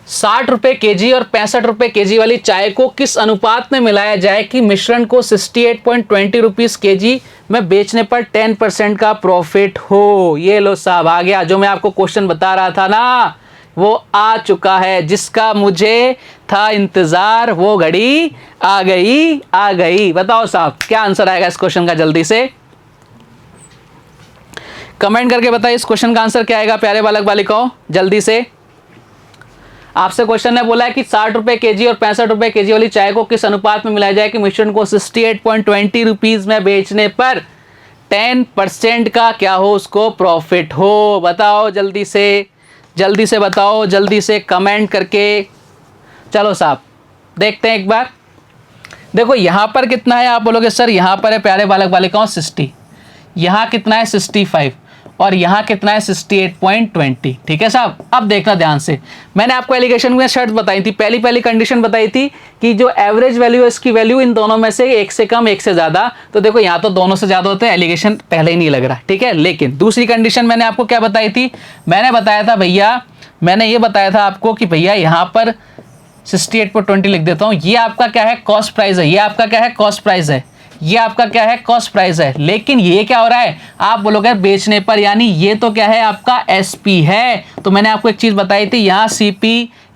₹60 kg और ₹65 kg वाली चाय को किस अनुपात में मिलाया जाए कि मिश्रण को 68.20 रुपीस kg में बेचने पर 10% का प्रॉफिट हो। ये लो साहब आ गया, जो मैं आपको क्वेश्चन बता रहा था ना वो आ चुका है, जिसका मुझे था इंतजार वो घड़ी आ गई। बताओ साहब क्या आंसर आएगा इस क्वेश्चन का, जल्दी से कमेंट करके बताइए इस क्वेश्चन का आंसर क्या आएगा प्यारे बालक बालिकाओं, जल्दी से। आपसे क्वेश्चन ने बोला है कि ₹60 kg और ₹65 kg वाली चाय को किस अनुपात में मिलाया जाए कि मिश्रण को 68.20 रुपीज में बेचने पर 10% का क्या हो, उसको प्रॉफिट हो। बताओ जल्दी से बताओ, जल्दी से कमेंट करके। चलो साहब देखते हैं एक बार। देखो यहाँ पर कितना है, आप बोलोगे सर यहाँ पर है प्यारे बालक बालिकाओं 60, यहाँ कितना है 65 और यहाँ कितना है 68.20। ठीक है साहब, अब देखना ध्यान से। मैंने आपको एलिगेशन में शर्त बताई थी, पहली कंडीशन बताई थी कि जो एवरेज वैल्यू है इसकी वैल्यू इन दोनों में से एक से कम एक से ज़्यादा। तो देखो यहाँ तो दोनों से ज़्यादा होते हैं, एलिगेशन पहले ही नहीं लग रहा। ठीक है, लेकिन दूसरी कंडीशन मैंने आपको क्या बताई थी, मैंने ये बताया था आपको कि भैया यहाँ पर 68.20 लिख देता हूँ, ये आपका क्या है कॉस्ट प्राइस है, ये आपका क्या है कॉस्ट प्राइस है, ये आपका क्या है कॉस्ट प्राइस है। लेकिन ये क्या हो रहा है, आप बोलोगे बेचने पर, यानी ये तो क्या है आपका एसपी है। तो मैंने आपको एक चीज बताई थी,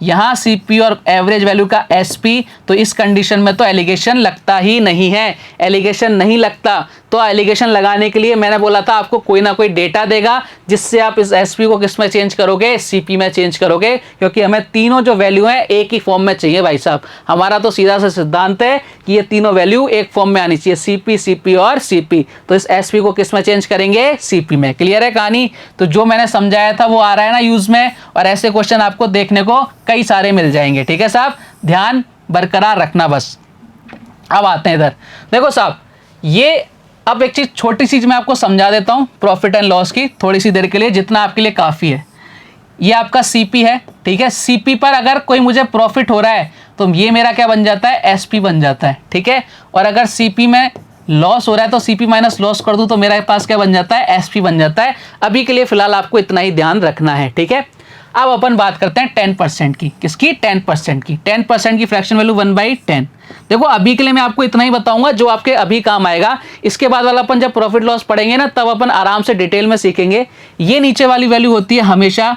यहाँ सीपी और एवरेज वैल्यू का एसपी, तो इस कंडीशन में तो एलिगेशन लगता ही नहीं है, एलिगेशन नहीं लगता। तो एलिगेशन लगाने के लिए मैंने बोला था आपको कोई ना कोई डेटा देगा जिससे आप इस एसपी को किस में चेंज करोगे, सीपी में चेंज करोगे, क्योंकि हमें तीनों जो वैल्यू है एक ही फॉर्म में चाहिए भाई साहब। हमारा तो सीधा सा सिद्धांत है कि ये तीनों वैल्यू एक फॉर्म में आनी चाहिए, सीपी और सीपी। तो इस एसपी को किस में चेंज करेंगे, सीपी में। क्लियर है कहानी? तो जो मैंने समझाया था वो आ रहा है ना यूज में, और ऐसे क्वेश्चन आपको देखने को कई सारे मिल जाएंगे। ठीक है साहब, ध्यान बरकरार रखना बस। अब आते हैं इधर, देखो साहब ये अब एक चीज छोटी चीज मैं आपको समझा देता हूं प्रॉफिट एंड लॉस की थोड़ी सी देर के लिए, जितना आपके लिए काफी है। ये आपका सीपी है, ठीक है, सीपी पर अगर कोई मुझे प्रॉफिट हो रहा है तो ये मेरा क्या बन जाता है, एसपी बन जाता है। ठीक है, और अगर सीपी में लॉस हो रहा है तो सीपी माइनस लॉस कर दूं तो मेरे पास क्या बन जाता है, एसपी बन जाता है। अभी के लिए फिलहाल आपको इतना ही ध्यान रखना है। ठीक है, अब अपन बात करते हैं 10% की। किसकी? 10% की। 10% की फ्रैक्शन वैल्यू 1/10। देखो अभी के लिए मैं आपको इतना ही बताऊंगा जो आपके अभी काम आएगा। इसके बाद वाला अपन जब प्रॉफिट लॉस पढ़ेंगे ना तब अपन आराम से डिटेल में सीखेंगे। ये नीचे वाली वैल्यू होती है हमेशा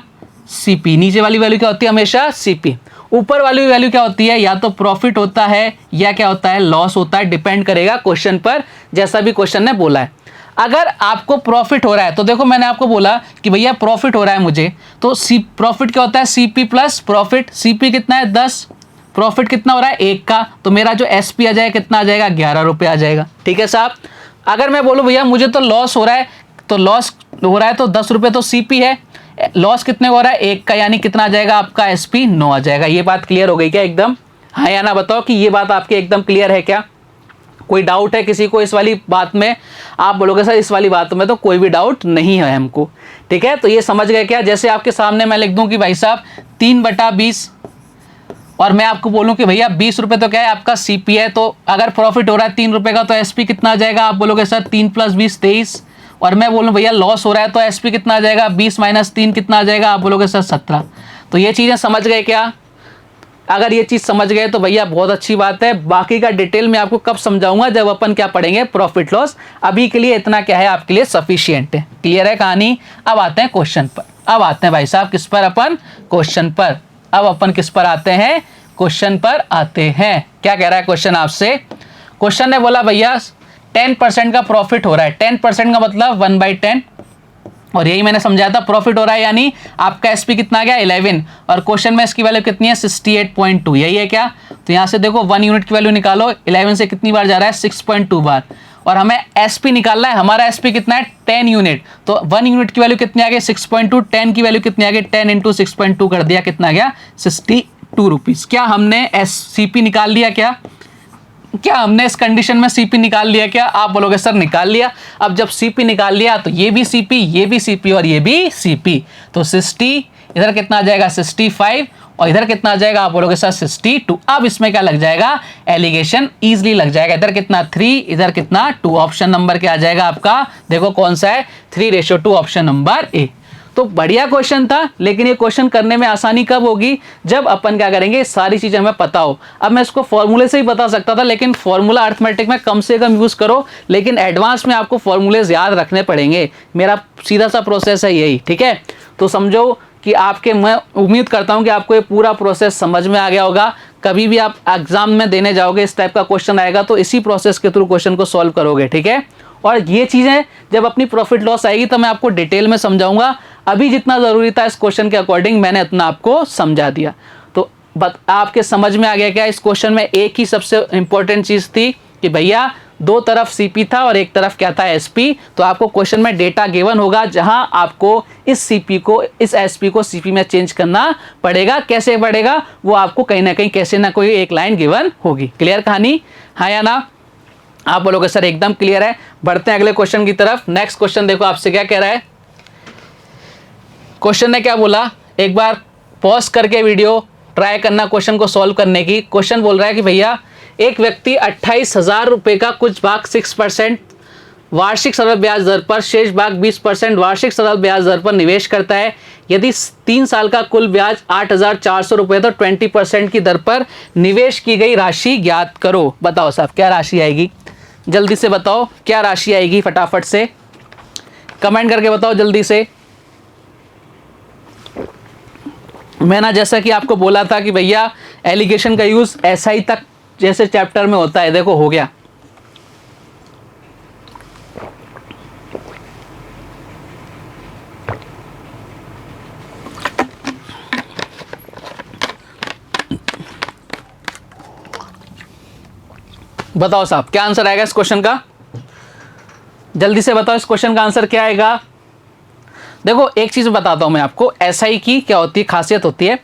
सीपी, नीचे वाली वैल्यू क्या होती है, हमेशा सीपी। ऊपर वाली वैल्यू क्या होती है, या तो प्रॉफिट होता है या क्या होता है, लॉस होता है, डिपेंड करेगा क्वेश्चन पर, जैसा भी क्वेश्चन ने बोला है। अगर आपको प्रॉफिट हो रहा है तो देखो मैंने आपको बोला कि भैया प्रॉफिट हो रहा है मुझे, तो प्रॉफिट क्या होता है, सीपी प्लस प्रॉफिट। सीपी कितना है 10, प्रॉफिट कितना हो रहा है 1 का, तो मेरा जो एसपी आ जाएगा कितना आ जाएगा, 11 रुपये आ जाएगा। ठीक है साहब, अगर मैं बोलूँ भैया मुझे तो लॉस हो रहा है, तो लॉस हो रहा है तो 10 रुपये तो सीपी है, लॉस कितने हो रहा है 1 का, यानी कितना आ जाएगा आपका एसपी 9 आ जाएगा। ये बात क्लियर हो गई क्या एकदम? हाँ या ना बताओ कि ये बात आपकी एकदम क्लियर है क्या? कोई डाउट है किसी को इस वाली बात में? आप बोलोगे सर इस वाली बात में तो कोई भी डाउट नहीं है हमको। ठीक है, तो ये समझ गए क्या? जैसे आपके सामने मैं लिख दूं कि भाई साहब 3/20 और मैं आपको बोलूं कि भैया 20 रुपये तो क्या है आपका सीपी है, तो अगर प्रॉफिट हो रहा है 3 रुपये का तो एसपी कितना आ जाएगा? आप बोलोगे सर 3 + 20 23, और मैं बोलूं भैया लॉस हो रहा है तो एसपी कितना आ जाएगा, 20 - 3 कितना आ जाएगा? आप बोलोगे सर 17। तो ये चीज़ें समझ गए क्या? अगर ये चीज़ समझ गए तो भैया बहुत अच्छी बात है। बाकी का डिटेल में आपको कब समझाऊंगा, जब अपन क्या पढ़ेंगे, प्रॉफिट लॉस। अभी के लिए इतना क्या है आपके लिए सफिशिएंट है। क्लियर है कहानी? अब आते हैं क्वेश्चन पर। अब आते हैं भाई साहब किस पर, अपन क्वेश्चन पर। अब अपन किस पर आते हैं, क्वेश्चन पर आते हैं। क्या कह रहा है क्वेश्चन आपसे? क्वेश्चन ने बोला भैया 10% का प्रॉफिट हो रहा है। 10% का मतलब 1/10, और यही मैंने समझाया था प्रॉफिट हो रहा है यानी आपका एसपी कितना आ गया 11, और क्वेश्चन में इसकी वैल्यू कितनी है 68.2। यही है क्या? तो यहाँ से देखो 1 यूनिट की वैल्यू निकालो, 11 से कितनी बार जा रहा है 6.2 बार, और हमें एसपी निकालना है। हमारा एसपी कितना है 10 यूनिट, तो 1 यूनिट की वैल्यू कितनी आ गई 6.2, 10 की वैल्यू कितनी आ गई 10 × 6.2 कर दिया, कितना आ गया 62 रुपीज़। क्या हमने सीपी निकाल लिया? क्या हमने इस कंडीशन में सीपी निकाल लिया क्या? आप बोलोगे सर निकाल लिया। अब जब सीपी निकाल लिया तो ये भी सीपी, ये भी सीपी और ये भी सीपी, तो 60, इधर कितना आ जाएगा 65, और इधर कितना आ जाएगा? आप बोलोगे सर 62। अब इसमें क्या लग जाएगा, एलिगेशन इजीली लग जाएगा। इधर कितना 3, इधर कितना 2, ऑप्शन नंबर क्या आ जाएगा आपका, देखो कौन सा है 3:2, ऑप्शन नंबर ए। तो बढ़िया क्वेश्चन था, लेकिन ये क्वेश्चन करने में आसानी कब होगी, जब अपन क्या करेंगे, सारी चीजें हमें पता हो। अब मैं इसको फॉर्मूले से ही बता सकता था, लेकिन फॉर्मूला अर्थमेटिक में कम से कम यूज करो, लेकिन एडवांस में आपको फॉर्मूलेज याद रखने पड़ेंगे। मेरा सीधा सा प्रोसेस है यही, ठीक है। तो समझो कि आपके, मैं उम्मीद करता हूं कि आपको ये पूरा प्रोसेस समझ में आ गया होगा। कभी भी आप एग्जाम में देने जाओगे, इस टाइप का क्वेश्चन आएगा तो इसी प्रोसेस के थ्रू क्वेश्चन को सॉल्व करोगे, ठीक है। और ये चीजें जब अपनी प्रॉफिट लॉस आएगी तो मैं आपको डिटेल में समझाऊंगा। अभी जितना जरूरी था इस क्वेश्चन के अकॉर्डिंग मैंने उतना आपको समझा दिया। तो आपके समझ में आ गया क्या, इस क्वेश्चन में एक ही सबसे इंपॉर्टेंट चीज थी कि भैया दो तरफ सीपी था और एक तरफ क्या था, एसपी। तो आपको क्वेश्चन में डेटा गिवन होगा, जहां आपको इस सीपी को, इस एसपी को सीपी में चेंज करना पड़ेगा। कैसे पड़ेगा वो आपको कहीं ना कहीं, कैसे ना कोई एक लाइन गिवन होगी। क्लियर कहानी, हाँ या ना? आप बोलोगे सर एकदम क्लियर है। बढ़ते हैं अगले क्वेश्चन की तरफ। नेक्स्ट क्वेश्चन देखो आपसे क्या कह रहा है। क्वेश्चन ने क्या बोला, एक बार पॉज करके वीडियो ट्राई करना क्वेश्चन को सॉल्व करने की। क्वेश्चन बोल रहा है कि भैया एक व्यक्ति 28,000 रुपए का कुछ भाग 6% वार्षिक सरल ब्याज दर पर, शेष भाग 20% वार्षिक सरल ब्याज दर पर निवेश करता है। यदि 3 साल का कुल ब्याज 8,400 रुपये तो 20% की दर पर निवेश की गई राशि ज्ञात करो। बताओ साहब क्या राशि आएगी, जल्दी से बताओ क्या राशि आएगी, फटाफट से कमेंट करके बताओ जल्दी से। मैं ना जैसा कि आपको बोला था कि भैया एलिगेशन का यूज एसआई तक जैसे चैप्टर में होता है, देखो हो गया। बताओ साहब क्या आंसर आएगा इस क्वेश्चन का, जल्दी से बताओ इस क्वेश्चन का आंसर क्या आएगा। देखो एक चीज बताता हूं मैं आपको, एसआई की क्या होती है, खासियत होती है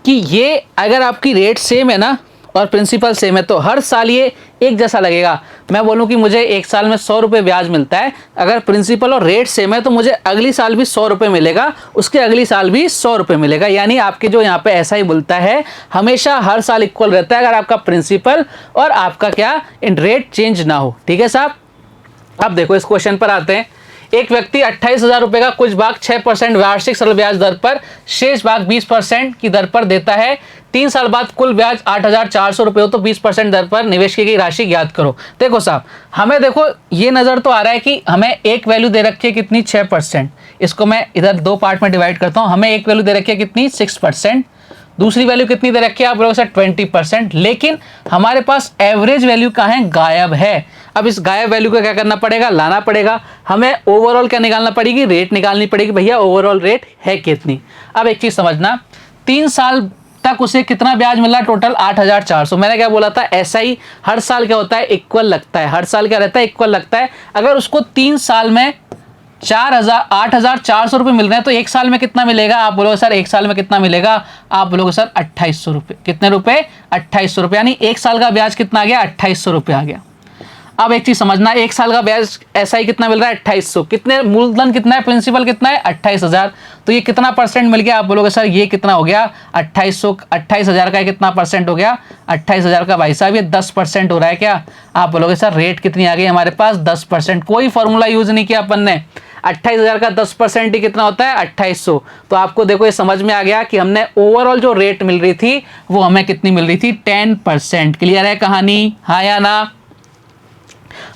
कि ये अगर आपकी रेट सेम है ना और प्रिंसिपल सेम है तो हर साल ये एक जैसा लगेगा। मैं बोलूं कि मुझे एक साल में 100 रुपये ब्याज मिलता है, अगर प्रिंसिपल और रेट सेम है तो मुझे अगली साल भी 100 रुपये मिलेगा, उसके अगली साल भी 100 रुपये मिलेगा। यानी आपके जो यहाँ पे एसआई बोलता है हमेशा हर साल इक्वल रहता है, अगर आपका प्रिंसिपल और आपका क्या इन रेट चेंज ना हो, ठीक है साहब। अब देखो इस क्वेश्चन पर आते हैं। एक व्यक्ति 28,000 रुपये का कुछ भाग 6% वार्षिक सरल ब्याज दर पर, शेष भाग 20% की दर पर देता है। 3 साल बाद कुल ब्याज 8,400 रुपये हो तो 20% दर पर निवेश की गई राशि ज्ञात करो। देखो साहब हमें देखो ये नज़र तो आ रहा है कि हमें एक वैल्यू दे रखी है कितनी, 6%। इसको मैं इधर 2 पार्ट में डिवाइड करता हूँ। हमें एक वैल्यू दे रखी है कितनी, 6%। दूसरी वैल्यू कितनी दे रखी है आप लोगों से, 20%। लेकिन हमारे पास एवरेज वैल्यू कहाँ है, गायब है। अब इस गायब वैल्यू को क्या करना पड़ेगा, लाना पड़ेगा। हमें ओवरऑल क्या निकालना पड़ेगी, रेट निकालनी पड़ेगी, भैया ओवरऑल रेट है कितनी। अब एक चीज समझना, 3 साल तक उसे कितना ब्याज मिला, टोटल 8,400। मैंने क्या बोला था, एसआई हर साल क्या होता है, इक्वल लगता है। हर साल क्या रहता है, इक्वल लगता है। अगर उसको 3 साल में 8,400 रुपये मिल रहे हैं तो एक साल में कितना मिलेगा, आप बोलोगे सर एक साल में कितना मिलेगा, आप बोलोगे सर 2,800 रुपये। कितने रुपए, 2,800 रुपये। यानी एक साल का ब्याज कितना आ गया, 2,800 रुपये आ गया। अब एक चीज समझना, एक साल का ब्याज एसआई कितना मिल रहा है, 2,800। कितने, मूलधन कितना है, प्रिंसिपल कितना है, 28,000। तो ये कितना परसेंट मिल गया, आप बोलोगे सर ये कितना हो गया, 28,000 का कितना परसेंट हो गया, 28,000 का भाई साहब ये 10% हो रहा है क्या। आप बोलोगे सर रेट कितनी आ गई हमारे पास, 10%। कोई फॉर्मूला यूज नहीं किया अपन ने। 28,000 का 10% ही कितना होता है, 2,800। तो आपको देखो ये समझ में आ गया कि हमने ओवरऑल जो रेट मिल रही थी वो हमें कितनी मिल रही थी, 10%। क्लियर है कहानी, हाँ या ना?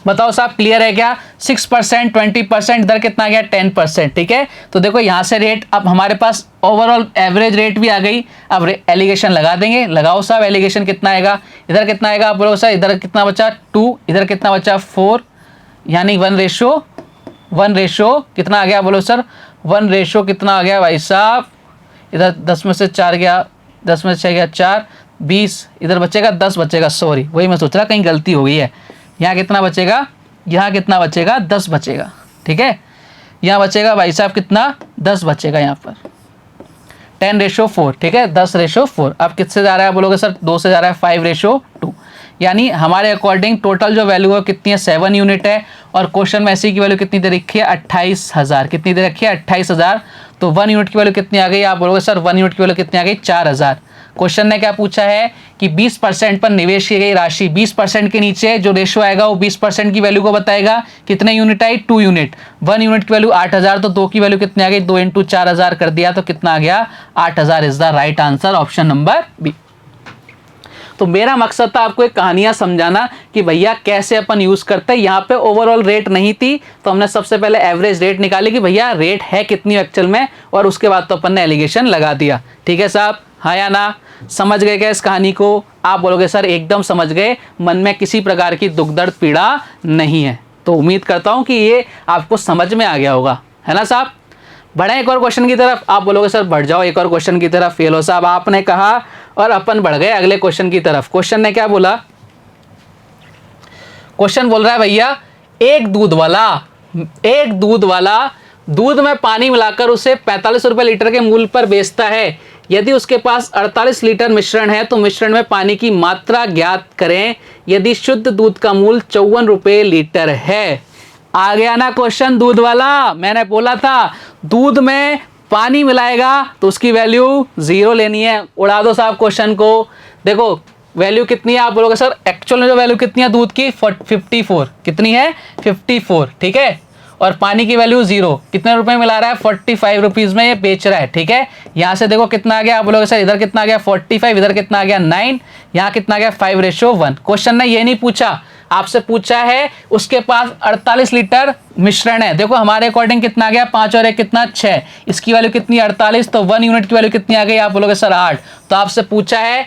बताओ साहब क्लियर है क्या। 6%, 20%, इधर कितना आ गया, 10%। ठीक है, तो देखो यहां से रेट, अब हमारे पास ओवरऑल एवरेज रेट भी आ गई। अब एलिगेशन लगा देंगे, लगाओ साहब एलिगेशन कितना आएगा, इधर कितना आएगा, आप बोलो सर इधर कितना बचा 2, इधर कितना बचा 4, यानी 1:1 कितना आ गया, बोलो सर 1 कितना आ गया भाई साहब, इधर 10 में से 4 गया, 10 में से 6 गया 4, 20, इधर बचेगा 10 बचेगा, सॉरी वही मैं सोच रहा कहीं गलती हो गई है। यहाँ कितना बचेगा, यहाँ कितना बचेगा, 10 बचेगा। ठीक है, यहाँ बचेगा भाई साहब कितना, 10 बचेगा यहाँ पर, 10:4। ठीक है, 10:4। अब किससे जा रहा है, बोलोगे सर 2 से जा रहा है, 5:2। यानी हमारे अकॉर्डिंग टोटल जो वैल्यू है कितनी है, 7 यूनिट है। और क्वेश्चन में ऐसी की वैल्यू कितनी दे रखी है, 28,000। कितनी दे रखी है, 28,000। तो 1 यूनिट की वैल्यू कितनी आ गई, आप बोलोगे सर 1 यूनिट की वैल्यू कितनी आ गई, 4,000। क्वेश्चन ने क्या पूछा है कि 20% पर निवेश की गई राशि, 20% के नीचे जो रेशो आएगा वो 20% की वैल्यू को बताएगा। कितने यूनिट आई? 2 यूनिट। 1 यूनिट की वैल्यू 8000, तो 2 की वैल्यू कितनी आ गई? 2 × 4000 कर दिया तो कितना आ गया? 8000 is the right answer, option number B. तो मेरा मकसद था आपको एक कहानियां समझाना कि भैया कैसे अपन यूज करते हैं। यहाँ पे ओवरऑल रेट नहीं थी तो हमने सबसे पहले एवरेज रेट निकाली कि भैया रेट है कितनी एक्चुअल में, और उसके बाद तो अपन ने एलिगेशन लगा दिया। ठीक है साहब, हाँ या ना? समझ गए क्या इस कहानी को? आप बोलोगे सर एकदम समझ गए, मन में किसी प्रकार की दुख दर्द पीड़ा नहीं है। तो उम्मीद करता हूँ कि ये आपको समझ में आ गया होगा, है ना साहब? बढ़े एक और क्वेश्चन की तरफ। आप बोलोगे सर बढ़ जाओ एक और क्वेश्चन की तरफ। फेलो साहब आपने कहा और अपन बढ़ गए अगले क्वेश्चन की तरफ। क्वेश्चन ने क्या बोला? क्वेश्चन बोल रहा है भैया एक दूध वाला दूध में पानी मिलाकर उसे 45 रुपए लीटर के मूल्य पर बेचता है। यदि उसके पास 48 लीटर मिश्रण है तो मिश्रण में पानी की मात्रा ज्ञात करें यदि शुद्ध दूध का मूल्य 54 रुपए लीटर है। आ गया ना क्वेश्चन दूध वाला? मैंने बोला था दूध में पानी मिलाएगा तो उसकी वैल्यू 0 लेनी है। उड़ा दो साहब क्वेश्चन को। देखो वैल्यू कितनी है? आप बोलोगे सर एक्चुअल में जो वैल्यू कितनी है दूध की? 54। कितनी है? 54। ठीक है, और पानी की वैल्यू 0। कितने रुपए मिला रहा है? 45 रुपीज में ये बेच रहा है। ठीक है, यहां से देखो कितना आ गया। आप बोलोगे सर इधर कितना आ गया? 45, इधर कितना आ गया? 9, यहाँ कितना आ गया? 5:1। क्वेश्चन ने ये नहीं पूछा, आपसे पूछा है उसके पास 48 लीटर मिश्रण है। देखो हमारे अकॉर्डिंग कितना आ गया? 5 और 1 कितना? 6। इसकी वैल्यू कितनी? 48। तो 1 यूनिट की वैल्यू कितनी आ गई? आप बोलोगे सर 8। तो आपसे पूछा है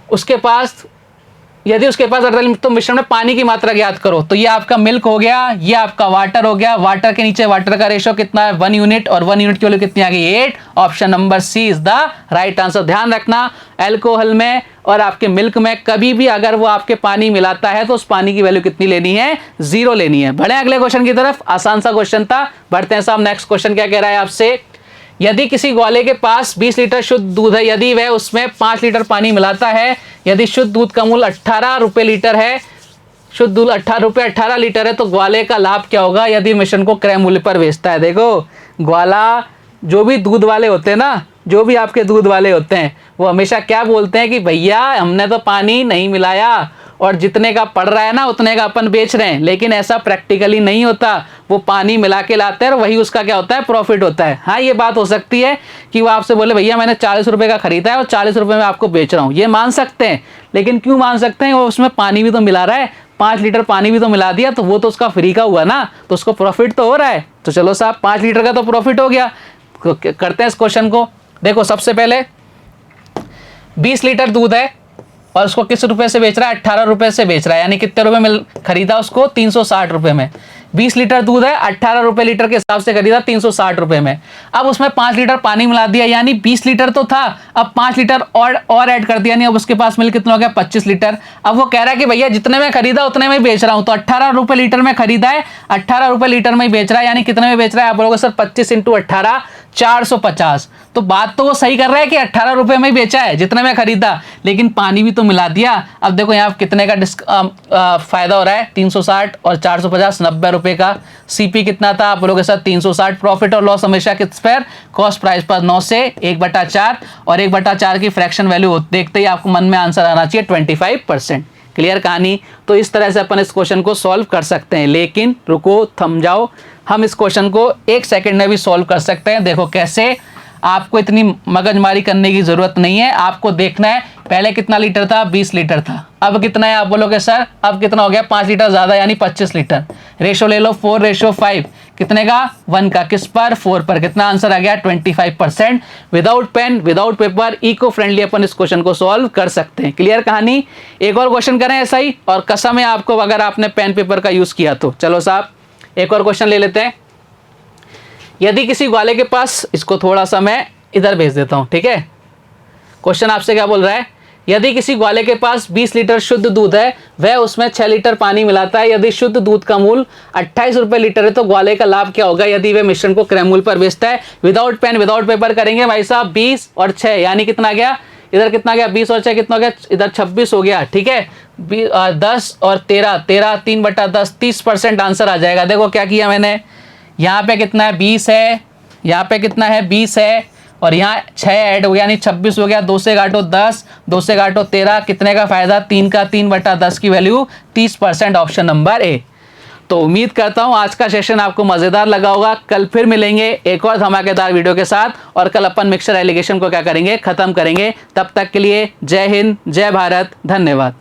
उसके पास यदि उसके पास 48 तो मिश्रण में पानी की मात्रा ज्ञात करो। तो ये आपका मिल्क हो गया, ये आपका वाटर हो गया। वाटर के नीचे वाटर का रेशो कितना है? 1 यूनिट, और 1 यूनिट की वैल्यू कितनी आ गई? 8। Option number C is the right answer. ध्यान रखना अल्कोहल में और आपके मिल्क में कभी भी अगर वो आपके पानी मिलाता है तो उस पानी की वैल्यू कितनी लेनी है? 0 लेनी है। बढ़े अगले क्वेश्चन की तरफ। आसान सा क्वेश्चन था, बढ़ते हैं साहब। नेक्स्ट क्वेश्चन क्या कह रहा है आपसे? यदि किसी ग्वाले के पास 20 लीटर शुद्ध दूध है, यदि वह उसमें 5 लीटर पानी मिलाता है, यदि शुद्ध दूध का मूल्य 18 रुपए लीटर है, शुद्ध दूध 18 लीटर है, तो ग्वाले का लाभ क्या होगा यदि मिश्रण को क्रय मूल्य पर बेचता है? देखो ग्वाला, जो भी दूध वाले होते हैं ना, जो भी आपके दूध वाले होते हैं वो हमेशा क्या बोलते हैं कि भैया हमने तो पानी नहीं मिलाया और जितने का पड़ रहा है ना उतने का अपन बेच रहे हैं। लेकिन ऐसा प्रैक्टिकली नहीं होता, वो पानी मिला के लाते हैं और वही उसका क्या होता है? प्रॉफिट होता है। हाँ ये बात हो सकती है कि वो आपसे बोले भैया मैंने 40 रुपए का खरीदा है और 40 रुपए में आपको बेच रहा हूँ, ये मान सकते हैं। लेकिन क्यों मान सकते हैं? वो उसमें पानी भी तो मिला रहा है, 5 लीटर पानी भी तो मिला दिया, तो वो तो उसका फ्री का हुआ ना, तो उसको प्रॉफिट तो हो रहा है। तो चलो साहब 5 लीटर का तो प्रॉफिट हो गया। करते हैं इस क्वेश्चन को। देखो सबसे पहले 20 लीटर दूध है और उसको किस रुपए से बेच रहा है? 18 रुपए से बेच रहा है, यानी कितने रुपए में खरीदा उसको? 360 रुपए में। 20 लीटर दूध है, 18 रुपए लीटर के हिसाब से खरीदा 360 रुपए में। अब उसमें 5 लीटर पानी मिला दिया, यानी 20 लीटर तो था, अब 5 लीटर और ऐड कर दिया, यानी अब उसके पास मिल कितना हो गया? 25 लीटर। अब वो कह रहा है कि भैया जितने में खरीदा उतने में बेच रहा हूं, तो 18 रुपए लीटर में खरीदा है, 18 रुपए लीटर में बेच रहा है, यानी कितने में बेच रहा है? आप बोलोगे सर 25 × 18 450। तो बात तो वो सही कर रहा है कि 18 रुपए में ही बेचा है जितने में खरीदा, लेकिन पानी भी तो मिला दिया। अब देखो यहाँ कितने का फायदा हो रहा है? 360 और 450, 90 रुपए का। सीपी कितना था? आप बोलोगे सर 360। प्रॉफिट और लॉस हमेशा किस पर? कॉस्ट प्राइस पर। 9 से 1/4 और 1/4 की फ्रैक्शन वैल्यू देखते ही आपको मन में आंसर आना चाहिए 25%। क्लियर कहानी? तो इस तरह से अपन इस क्वेश्चन को सॉल्व कर सकते हैं। लेकिन रुको, थम जाओ, हम इस क्वेश्चन को 1 सेकंड में भी सॉल्व कर सकते हैं। देखो कैसे, आपको इतनी मगजमारी करने की जरूरत नहीं है। आपको देखना है पहले कितना लीटर था? 20 लीटर था, अब कितना है? आप बोलोगे सर अब कितना हो गया? 5 लीटर ज्यादा, यानी 25 लीटर। रेशो ले लो 4:5, कितने का? 1 का। किस पर? 4 पर। कितना आंसर आ गया? 25%। Without pen without paper, eco friendly अपन इस क्वेश्चन को सॉल्व कर सकते हैं। क्लियर कहानी? एक और क्वेश्चन करें ऐसा ही, और कसम है आपको अगर आपने पेन पेपर का यूज किया तो। चलो साहब एक और क्वेश्चन ले लेते हैं। यदि किसी ग्वाले के पास, इसको थोड़ा सा मैं इधर भेज देता हूं, ठीक है। क्वेश्चन आपसे क्या बोल रहा है? यदि किसी ग्वाले के पास 20 लीटर शुद्ध दूध है, वह उसमें 6 लीटर पानी मिलाता है, यदि शुद्ध दूध का मूल्य 28 रुपए लीटर है, तो ग्वाले का लाभ क्या होगा यदि वह मिश्रण को क्रय मूल्य पर बेचता है? विदाउट पेन विदाउट पेपर करेंगे भाई साहब। 20 और 6 यानी कितना गया? इधर कितना गया? 20 और 6 कितना हो गया? इधर 26 हो गया, ठीक है। 10 और 13, 3/10, 30% आंसर आ जाएगा। देखो क्या किया मैंने, यहाँ पे कितना है? 20 है, यहाँ पे कितना है? 20 है, और यहाँ 6 ऐड हो गया यानी 26 हो गया, 2 से काटो 10, 2 से काटो 13, कितने का फायदा 3 का 3/10 की वैल्यू 30%, ऑप्शन नंबर ए। तो उम्मीद करता हूं आज का सेशन आपको मजेदार लगा होगा। कल फिर मिलेंगे एक और धमाकेदार वीडियो के साथ और कल अपन मिक्सचर एलिगेशन को क्या करेंगे, खत्म करेंगे। तब तक के लिए जय हिंद, जय भारत, धन्यवाद।